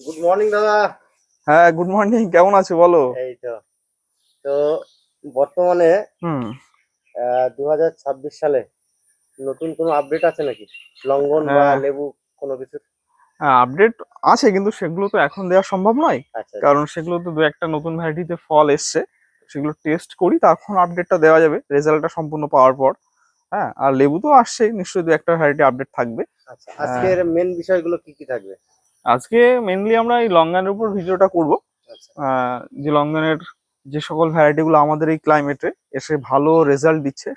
Good morning দাদা। হ্যাঁ, good morning. কেমন আছো বলো? এই তো তো বর্তমানে হুম। 2026 সালে নতুন কোনো আপডেট আছে নাকি লঙ্ঘন বা লেবু কোনো কিছু? আপডেট আছে, কিন্তু সেগুলো তো এখন দেওয়া সম্ভব নয়। আচ্ছা আচ্ছা। কারণ সেগুলো তো দু একটা নতুন ভ্যারাইটিতে ফল এসছে, সেগুলো টেস্ট করি তখন আপডেটটা দেওয়া যাবে রেজাল্টটা সম্পূর্ণ পাওয়ার পর। হ্যাঁ, আর লেবু তো আসছেই, নিশ্চয়ই দু একটা ভ্যারাইটি আপডেট থাকবে। আচ্ছা, আজকের মেন বিষয়গুলো কি কি থাকবে? আজকে মেনলি আমরা এই লঙ্গানের উপর ভিডিওটা করব। আচ্ছা যে লঙ্গানের যে সকল ভ্যারাইটিগুলো আমাদের এই ক্লাইমেটে এসে ভালো রেজাল্ট দিচ্ছে,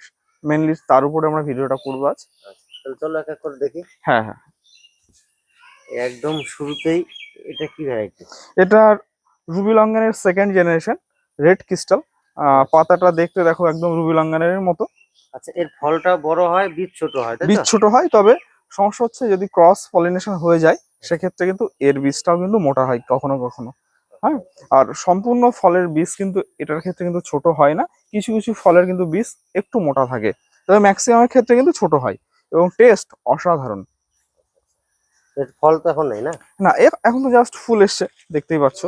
মেনলি তার উপরে আমরা ভিডিওটা করবো আজ। আচ্ছা, তাহলে চলো এক এক করে দেখি। হ্যাঁ হ্যাঁ। একদম শুরুতেই এটা কি ভ্যারাইটি? এটা রুবি লঙ্ঘনের সেকেন্ড জেনারেশন, রেড ক্রিস্টাল। পাতাটা দেখতে দেখো একদম রুবি লঙ্ঘনের মতো। আচ্ছা, এর ফলটা বড় হয়, বীজ ছোট হয়, তাই বীজ তো? ছোট হয়, তবে সমস্যা হচ্ছে যদি ক্রস পলিনেশন হয়ে যায় সেক্ষেত্রে কিন্তু এর বীজটাও কিন্তু মোটা হয় কখনো কখনো। হ্যাঁ, আর সম্পূর্ণ ফলের বীজ কিন্তু এটার ক্ষেত্রে কিন্তু ছোট হয় না। কিছু কিছু ফলের কিন্তু বীজ একটু মোটা থাকে, তবে ম্যাক্সিমামের ক্ষেত্রে কিন্তু ছোট হয় এবং টেস্ট অসাধারণ। এর ফল তো এখন নেই না? না, এখন তো জাস্ট ফুল এসছে, দেখতেই পাচ্ছ।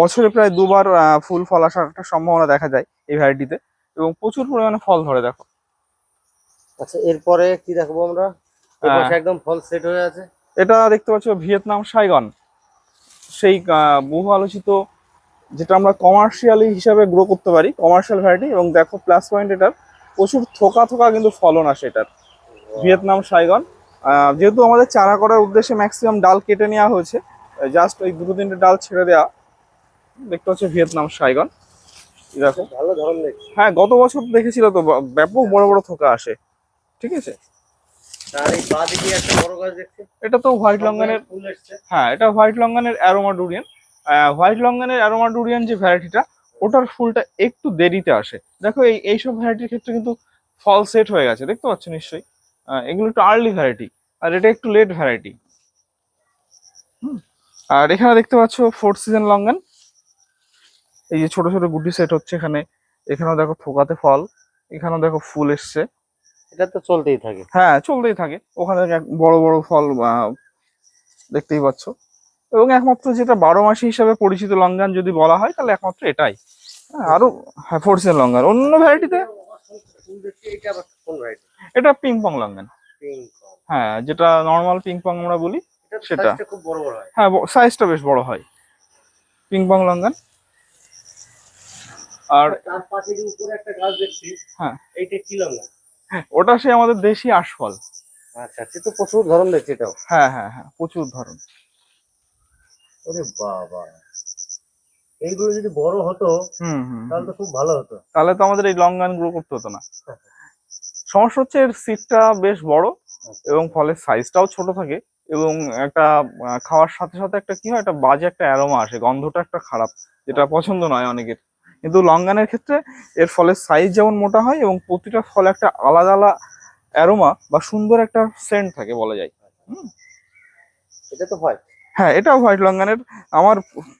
বছরে প্রায় দুবার ফুল ফল আসার একটা সম্ভাবনা দেখা যায় এই ভ্যারাইটিতে, এবং প্রচুর পরিমাণে ফল ধরে দেখো। আচ্ছা, এরপরে কি দেখবো আমরা? এই আহ, পাশে একদম ফল সেট হয়ে আছে। এটা দেখতে পাচ্ছ ভিয়েতনাম সাইগন, সেই বহু আলোচিত, যেটা আমরা কমার্শিয়ালি হিসাবে গ্রো করতে পারি, কমার্শিয়াল ভ্যারাইটি। এবং দেখো প্লাস পয়েন্ট এটার প্রচুর থোকা থোকা কিন্তু ফলন আসে এটার। ভিয়েতনাম সাইগন যেহেতু আমাদের চারা করার উদ্দেশ্যে ম্যাক্সিমাম ডাল কেটে নেওয়া হয়েছে, জাস্ট ওই দুটো তিনটে ডাল ছেড়ে দেওয়া। দেখতে হচ্ছে ভিয়েতনাম সাইগন, দেখো। ভালো ধরন দেখছি। হ্যাঁ, গত বছর দেখেছিল তো, ব্যাপক বড় বড় থোকা আসে। ঠিক আছে। আর এই বাঁদিকে একটা বড় গাছ দেখছি। এটা তো হোয়াইট সব লঙ্গানের। জায়গায় ফুল এসছে। হ্যাঁ, এটা হোয়াইট লঙ্গানের অ্যারোমা ডুরিয়ান। হোয়াইট লঙ্গানের অ্যারোমা ডুরিয়ান যে ভ্যারাইটিটা, ওটার ফুলটা একটু দেরিতে আসে। দেখো এইসব ভ্যারাইটির ক্ষেত্রে কিন্তু ফল সেট হয়ে গেছে, দেখতে পাচ্ছ নিশ্চয়ই। এগুলো একটু আর্লি ভ্যারাইটি, আর এটা একটু লেট ভ্যারাইটি। আর এখানে দেখতে পাচ্ছ ফোর্থ সিজন লঙ্গান, এই যে ছোট ছোট গুটি সেট হচ্ছে এখানে। এখানেও দেখো থোকাতে ফল, এখানেও দেখো ফুল এসছে। এটা তো চলতেই থাকে। হ্যাঁ, চলতেই থাকে। ওখানে বড় বড় ফল দেখতেই পাচ্ছ। এবং একমাত্র যেটা 12 মাসি হিসাবে পরিচিত লঙ্ঘন যদি বলা হয়, তাহলে একমাত্র এটাই। হ্যাঁ, আরো। হ্যাঁ, ফোর্সেন লঙ্ঘন অন্য ভ্যারাইটিতে। ফুল দেখছি, এটা আবার কোন ভ্যারাইটি? এটা পিং পং লঙ্ঘন। পিঙ্ক কম। হ্যাঁ, যেটা নর্মাল পিং পং আমরা বলি এটা সেটা। সাইজটা খুব বড় বড় হয়। হ্যাঁ, সাইজটা বেশ বড় হয় পিং পং লঙ্ঘন। আর তার পাশে যে উপরে একটা গাছ দেখছি, হ্যাঁ, এইটা কি লঙ্কা? ওটা সে আমাদের দেশি আশফল। আচ্ছা, সে তো প্রচুর ধরন দেখছি এটাও। হ্যাঁ হ্যাঁ হ্যাঁ, প্রচুর ধরন। ওরে বাবা, এইগুলো যদি বড় হতো হুম হুম তাহলে হুম। তো খুব ভালো হতো। তাহলে তো আমাদের এই লঙ্ঘন গ্রো করতে হতো না। সমস্যা হচ্ছে এর সিডটা বেশ বড়, এবং ফলের সাইজটাও ছোট থাকে। এবং একটা খাওয়ার সাথে সাথে একটা কি হয়, একটা বাজে একটা অ্যারোমা আসে, গন্ধটা একটা খারাপ, যেটা পছন্দ নয় অনেকের। কিন্তু লঙ্গানের ক্ষেত্রে এর ফলের সাইজ যেমন মোটা হয়, এবং প্রতিটা ফলে একটা আলাদা আলাদা অ্যারোমা বা সুন্দর একটা সেন্ট থাকে বলা যায়। হুম। এটা তো হয়। হ্যাঁ, এটাও হোয়াইট লঙ্গানের। আমার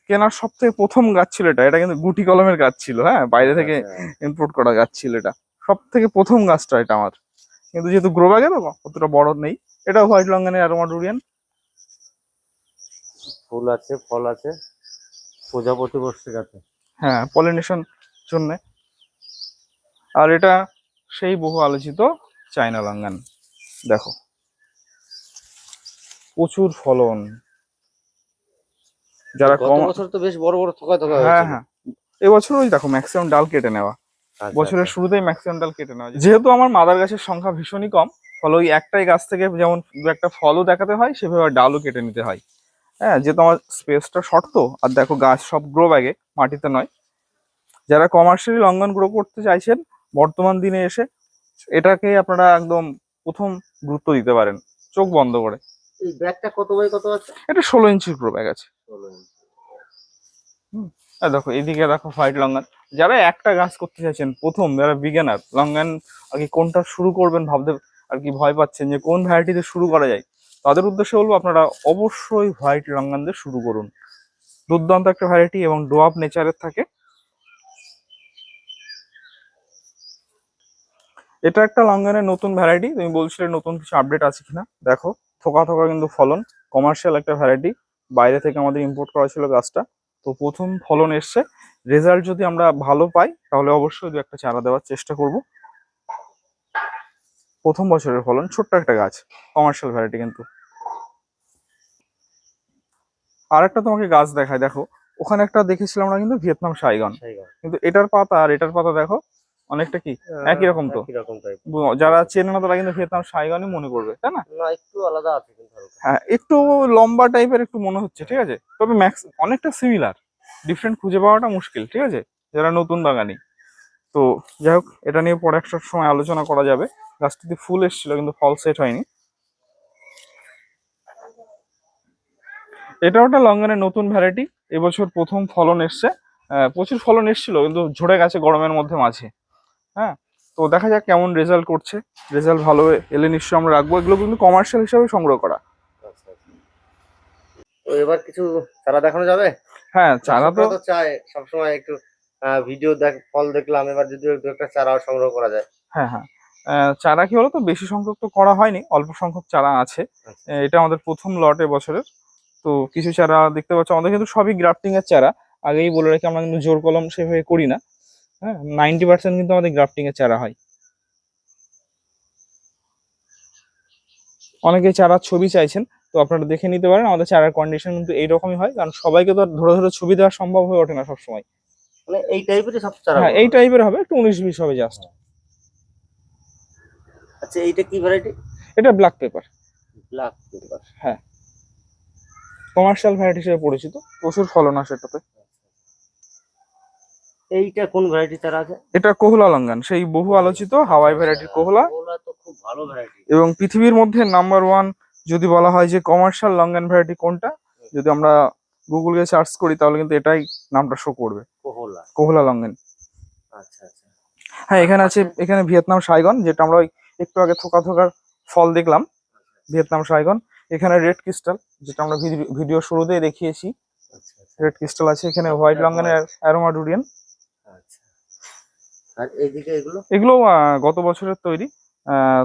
কেনার সব থেকে প্রথম গাছ ছিল এটা। এটা কিন্তু গুটি কলমের গাছ ছিল, হ্যাঁ, বাইরে আচ্ছা থেকে আচ্ছা। ইম্পোর্ট করা গাছ ছিল এটা। সব থেকে প্রথম গাছটা এটা আমার, কিন্তু যেহেতু গ্রো ব্যাগে তো অতটা বড় নেই। এটা হোয়াইট লঙ্গানের অ্যারোমা ডুরিয়ান। ফুল আছে, ফল আছে, প্রজাপতি বসছে গাছে। হ্যাঁ, পলিনেশন জন্য। আর এটা সেই বহু আলোচিত চায়না লঙ্গান, দেখো প্রচুর ফলন। যারা গত কম। বছর তো বেশ বড় বড় থোকা থোকা হ্যাঁ হয়েছিল। হ্যাঁ, এবছর ওই দেখো ম্যাক্সিমাম ডাল কেটে নেওয়া। আচ্ছা আচ্ছা। বছরের শুরুতেই ম্যাক্সিমাম ডাল কেটে নেওয়া, যেহেতু আমার মাদার গাছের সংখ্যা ভীষণই কম, ফলে ওই একটাই গাছ থেকে যেমন দু একটা ফলও দেখাতে হয়, সেভাবে ডালও কেটে নিতে হয়। হ্যাঁ, যেহেতু আমার স্পেসটা শর্ত। আর দেখো গাছ সব গ্রো ব্যাগে, মাটিতে নয়। যারা কমার্শিয়ালি লঙ্ঘন গ্রো করতে চাইছেন বর্তমান দিনে এসে, এটাকে আপনারা একদম প্রথম গুরুত্ব দিতে পারেন, চোখ বন্ধ করে। এই ব্যাগটা কত বাই কত আছে? এটা 16 ইঞ্চির গ্রো ব্যাগ আছে। 16 ইঞ্চি। হুম। আর দেখো এইদিকে দেখো হোয়াইট লঙ্ঘন। যারা একটা গাছ করতে চাইছেন প্রথম, যারা বিজ্ঞানার লঙ্ঘন আর কি কোনটা শুরু করবেন ভাবতে আর কি ভয় পাচ্ছেন যে কোন ভ্যারাইটিতে শুরু করা যায়, তাদের উদ্দেশ্যে বলবো আপনারা অবশ্যই হোয়াইট লঙ্ঘন দিয়ে শুরু করুন। দুর্দান্ত একটা ভ্যারাইটি এবং ডোয়াব নেচারের থাকে। এটা একটা লঙ্ঘনের নতুন ভ্যারাইটি, তুমি বলছিলে নতুন কিছু আপডেট আছে কিনা। দেখো থোকা থোকা কিন্তু ফলন, কমার্শিয়াল একটা ভ্যারাইটি, বাইরে থেকে আমাদের ইম্পোর্ট করা ছিল গাছটা। তো প্রথম ফলন এসছে, রেজাল্ট যদি আমরা ভালো পাই তাহলে অবশ্যই দু একটা চারা দেওয়ার চেষ্টা করব। প্রথম বছরের ফলন, ছোট্ট একটা গাছ, কমার্শিয়াল ভ্যারাইটি কিন্তু। আর একটা তোমাকে গাছ দেখায়, দেখো ওখানে একটা দেখেছিলাম আমরা কিন্তু ভিয়েতনাম শাইগন, কিন্তু এটার পাতা আর এটার পাতা দেখো অনেকটা কি একই রকম। তো একই রকম টাইপ। যারা চেনে না তারা কিন্তু ভিয়েতনাম শাইগনই মনে করবে, তাই না? না, একটু আলাদা আছে কিন্তু হালকা। হ্যাঁ, একটু লম্বা টাইপের একটু মনে হচ্ছে, ঠিক আছে, তবে ম্যাক্স অনেকটা সিমিলার, ডিফারেন্ট খুঁজে পাওয়াটা মুশকিল, ঠিক আছে, যারা নতুন বাগানি। তো যাই হোক, এটা নিয়ে পরে একটা সময় আলোচনা করা যাবে। গাছটিতে ফুল এসেছিল কিন্তু ফল সেট হয়নি। এটাও একটা লঙ্গনের নতুন ভ্যারাইটি, এবছর প্রথম ফলন এসছে। প্রচুর ফলন এসেছিল কিন্তু ঝরে গেছে গরমের মধ্যে মাঝে। হ্যাঁ, তো দেখা যাক কেমন রেজাল্ট করছে। রেজাল্ট ভালো এলে নিশ্চয়ই আমরা রাখবো। এগুলো কিন্তু কমার্শিয়াল হিসাবে সংগ্রহ করা। আচ্ছা, আচ্ছা। তো এবার কিছু চারা দেখানো যাবে? হ্যাঁ, চারা তো চাই সবসময় একটু ভিডিও ফল দেখলাম, এবার যদি দু একটা চারাও সংগ্রহ করা যায়। হ্যাঁ, হ্যাঁ, চারা কি বলতো, বেশি সংখ্যক তো করা হয়নি, অল্প সংখ্যক চারা আছে। এটা আমাদের প্রথম লট বছরের। তো কিছু চারা দেখতে পাচ্ছ, আমাদের কিন্তু সবই গ্রাফটিং এর চারা। আগেই বলে রাখি, আমরা কিন্তু জোর কলম সেভাবে করি না। হ্যাঁ, 90% কিন্তু আমাদের গ্রাফটিং এর চারা হয়। অনেকে চারার ছবি চাইছেন, তো আপনারা দেখে নিতে পারেন। আমাদের চারার কন্ডিশন কিন্তু এইরকমই হয়, কারণ সবাইকে তো আর ধরে ধরে ছবি দেওয়া সম্ভব হয়ে ওঠে না সবসময়। মানে এই টাইপেরই সব চারা? হ্যাঁ, এই টাইপের হবে, একটু 19-20 হবে জাস্ট। আচ্ছা, এইটা কি ভ্যারাইটি? এটা ব্ল্যাক পেপার। Black pepper. হ্যাঁ, কমার্শিয়াল ভ্যারাইটি হিসেবে পরিচিত, প্রচুর ফলন আসে এটাতে। এইটা কোন ভ্যারাইটি চারা আছে? এটা কোহলা লঙ্ঘন, সেই বহু আলোচিত হাওয়াই ভ্যারাইটির কোহলা। কোহলা তো খুব ভালো ভ্যারাইটি। এবং পৃথিবীর মধ্যে নাম্বার 1 যদি বলা হয় যে কমার্শিয়াল লঙ্ঘন ভ্যারাইটি কোনটা, যদি আমরা গুগলে সার্চ করি তাহলে কিন্তু এটাই নামটা শো করবে, কোহলা। কোহলা লঙ্ঘন। আচ্ছা, আচ্ছা। হ্যাঁ, এখানে আছে, এখানে ভিয়েতনাম শাইগন, যেটা আমরা একটু আগে থোকা থোকার ফল দেখলাম, ভিয়েতনাম শাইগন। এখানে রেড ক্রিস্টাল, যেটা আমরা ভিডিও শুরুতেই দেখিয়েছি, রেড ক্রিস্টাল আছে। এখানে হোয়াইট লঙ্ঘনের অ্যারোমা ডুরিয়ান। আচ্ছা, আর এইদিকে এগুলো? এগুলো গত বছরের তৈরি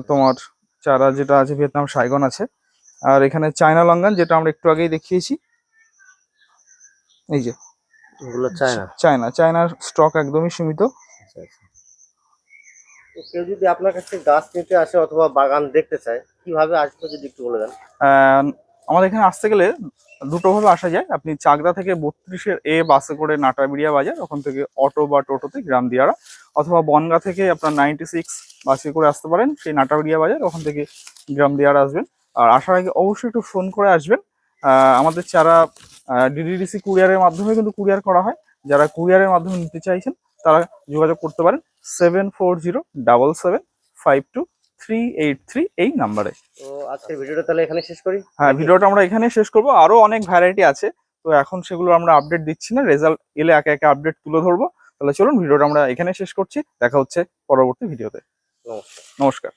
তোমার চারা, যেটা আছে ভিয়েতনাম শাইগন আছে। আর এখানে চায়না লঙ্ঘন, যেটা আমরা একটু আগেই দেখিয়েছি। এই যে এগুলো চায়না? চায়নার স্টক একদমই সীমিত। আচ্ছা, আচ্ছা। তো কেউ যদি আপনার কাছে গাছ নিতে আসে অথবা বাগান দেখতে চায়, কিভাবে আসবে যদি একটু বলে দেন। আমাদের এখানে আসতে গেলে দুটো ভাবে আসা যায়। আপনি চাকদা থেকে 32-এ বাসে করে নাটাবিড়িয়া বাজার, ওখান থেকে অটো বা টোটোতে গ্রাম দিয়ারা, অথবা বনগা থেকে আপনার 96 বাসে করে আসতে পারেন, সেই নাটাবিড়িয়া বাজার, ওখান থেকে গ্রাম দিয়ারা আসবেন। আর আসার আগে অবশ্যই একটু ফোন করে আসবেন। আমাদের চারা ডিডিডিসি কুরিয়ারের মাধ্যমে কিন্তু কুরিয়ার করা হয়। যারা কুরিয়ারের মাধ্যমে নিতে চাইছেন তারা যোগাযোগ করতে পারেন 7407552383 এই নাম্বারে। তো আজকের ভিডিওটা তাহলে এখানে শেষ করি। হ্যাঁ, ভিডিওটা আমরা এখানে শেষ করব। আরো অনেক ভ্যারাইটি আছে, তো এখন সেগুলো আমরা আপডেট দিচ্ছি না, রেজাল্ট এলে একে একে আপডেট তুলে ধরবো। তাহলে চলুন, ভিডিওটা আমরা এখানে শেষ করছি। দেখা হচ্ছে পরবর্তী ভিডিওতে। নমস্কার। নমস্কার।